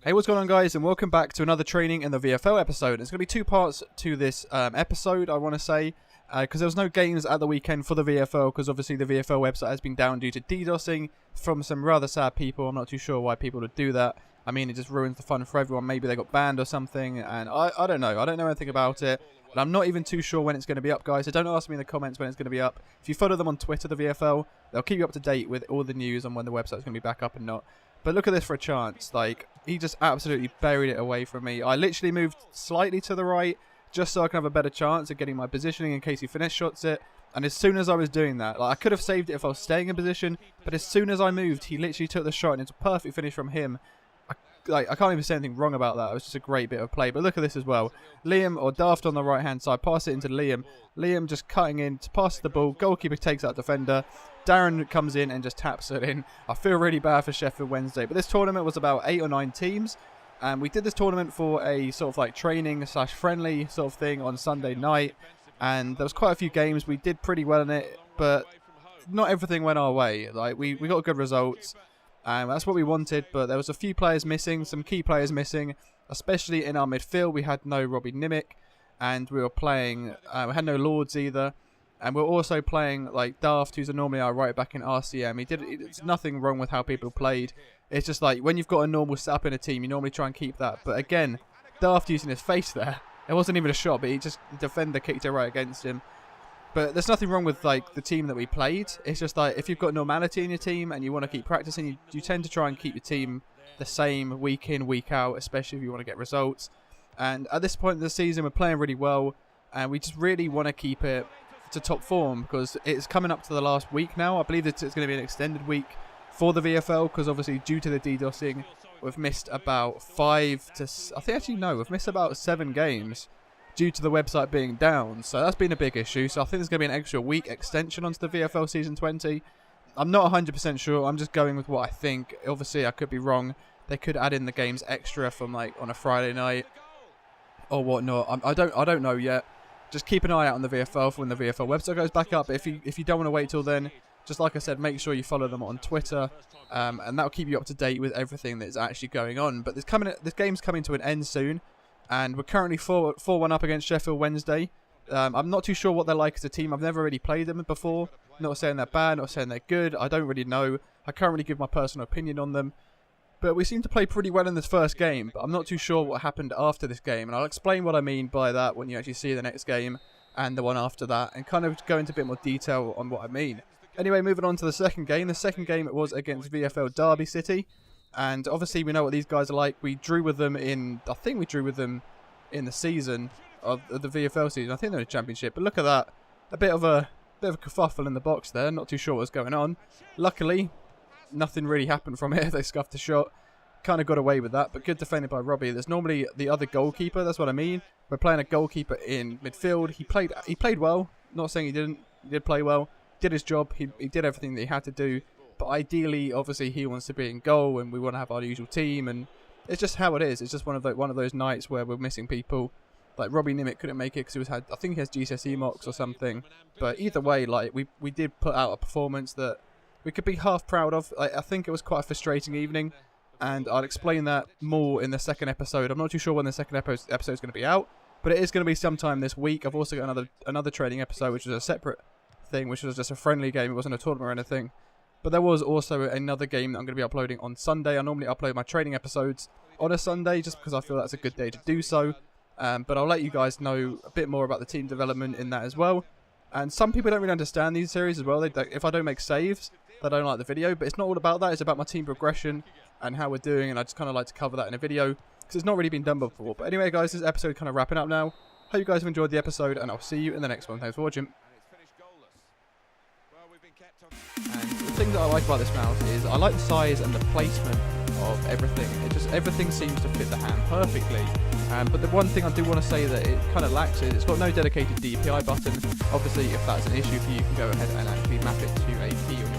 Hey, what's going on, guys, and welcome back to another training in the VFL episode. There's going to be two parts to this episode, I want to say, because there was no games at the weekend for the VFL, because obviously the VFL website has been down due to DDoSing from some rather sad people. I'm not too sure why people would do that. I mean, it just ruins the fun for everyone. Maybe they got banned or something, and I don't know. I don't know anything about it, and I'm not even too sure when it's going to be up, guys. So don't ask me in the comments when it's going to be up. If you follow them on Twitter, the VFL, they'll keep you up to date with all the news on when the website's going to be back up and not. But look at this for a chance. Like, he just absolutely buried it away from me. I literally moved slightly to the right just so I can have a better chance of getting my positioning in case he finish shots it. And as soon as I was doing that, like, I could have saved it if I was staying in position, but as soon as I moved, he literally took the shot and it's a perfect finish from him. I can't even say anything wrong about that. It was just a great bit of play. But look at this as well. Liam, or Daft on the right-hand side, pass it into Liam. Liam just cutting in to pass the ball. Goalkeeper takes out defender. Darren comes in and just taps it in. I feel really bad for Sheffield Wednesday. But this tournament was about 8 or 9 teams. And we did this tournament for a sort of like training / friendly sort of thing on Sunday night. And there was quite a few games. We did pretty well in it. But not everything went our way. Like, we got good results. That's what we wanted. But there was a few players missing. Some key players missing. Especially in our midfield. We had no Robbie Nimick. And we were playing... we had no Lords either. And we're also playing like Daft, who's normally our right back in RCM. It's nothing wrong with how people played. It's just like when you've got a normal setup in a team, you normally try and keep that. But again, Daft using his face there. It wasn't even a shot, but the defender kicked it right against him. But there's nothing wrong with like the team that we played. It's just like if you've got normality in your team and you want to keep practicing, you tend to try and keep your team the same week in, week out, especially if you want to get results. And at this point in the season, we're playing really well, and we just really want to keep it to top form because it's coming up to the last week now. I believe it's going to be an extended week for the VFL because obviously due to the DDoSing we've missed about 7 games due to the website being down, so that's been a big issue. So I think there's going to be an extra week extension onto the VFL season 20. I'm not 100% sure. I'm just going with what I think. Obviously I could be wrong. They could add in the games extra from like on a Friday night or whatnot. I don't know yet. Just keep an eye out on the VFL for when the VFL website goes back up. If you don't want to wait till then, just like I said, make sure you follow them on Twitter, and that'll keep you up to date with everything that's actually going on. But this game's coming to an end soon, and we're currently 4-1 up against Sheffield Wednesday. I'm not too sure what they're like as a team. I've never really played them before. Not saying they're bad, not saying they're good. I don't really know. I can't really give my personal opinion on them. But we seem to play pretty well in this first game, but I'm not too sure what happened after this game. And I'll explain what I mean by that when you actually see the next game and the one after that, and kind of go into a bit more detail on what I mean. Anyway, moving on to the second game. The second game was against VFL Derby City. And obviously we know what these guys are like. We drew with them in... I think we drew with them in the season of the VFL season. I think they're in the championship. But look at that. A bit of a kerfuffle in the box there. Not too sure what's going on. Luckily, nothing really happened from it. They scuffed a shot. Kind of got away with that, but good defended by Robbie. There's normally the other goalkeeper. That's what I mean. We're playing a goalkeeper in midfield. He played well. Not saying he didn't. He did play well. Did his job. He did everything that he had to do. But ideally, obviously, he wants to be in goal, and we want to have our usual team. And it's just how it is. It's just one of those nights where we're missing people. Like Robbie Nimick couldn't make it because I think he has GCSE mocks or something. But either way, like we did put out a performance that we could be half proud of. I think it was quite a frustrating evening. And I'll explain that more in the second episode. I'm not too sure when the second episode is going to be out, but it is going to be sometime this week. I've also got another training episode, which is a separate thing, which was just a friendly game. It wasn't a tournament or anything. But there was also another game that I'm going to be uploading on Sunday. I normally upload my training episodes on a Sunday just because I feel that's a good day to do so. But I'll let you guys know a bit more about the team development in that as well. And some people don't really understand these series as well. If I don't make saves, they don't like the video. But it's not all about that. It's about my team progression and how we're doing, and I just kind of like to cover that in a video because it's not really been done before. But anyway, guys, this episode kind of wrapping up now. Hope you guys have enjoyed the episode, and I'll see you in the next one. Thanks for watching. And the thing that I like about this mouse is I like the size and the placement of everything. Everything seems to fit the hand perfectly. But the one thing I do want to say that it kind of lacks is it's got no dedicated DPI button. Obviously, if that's an issue for you, you can go ahead and actually map it to a key on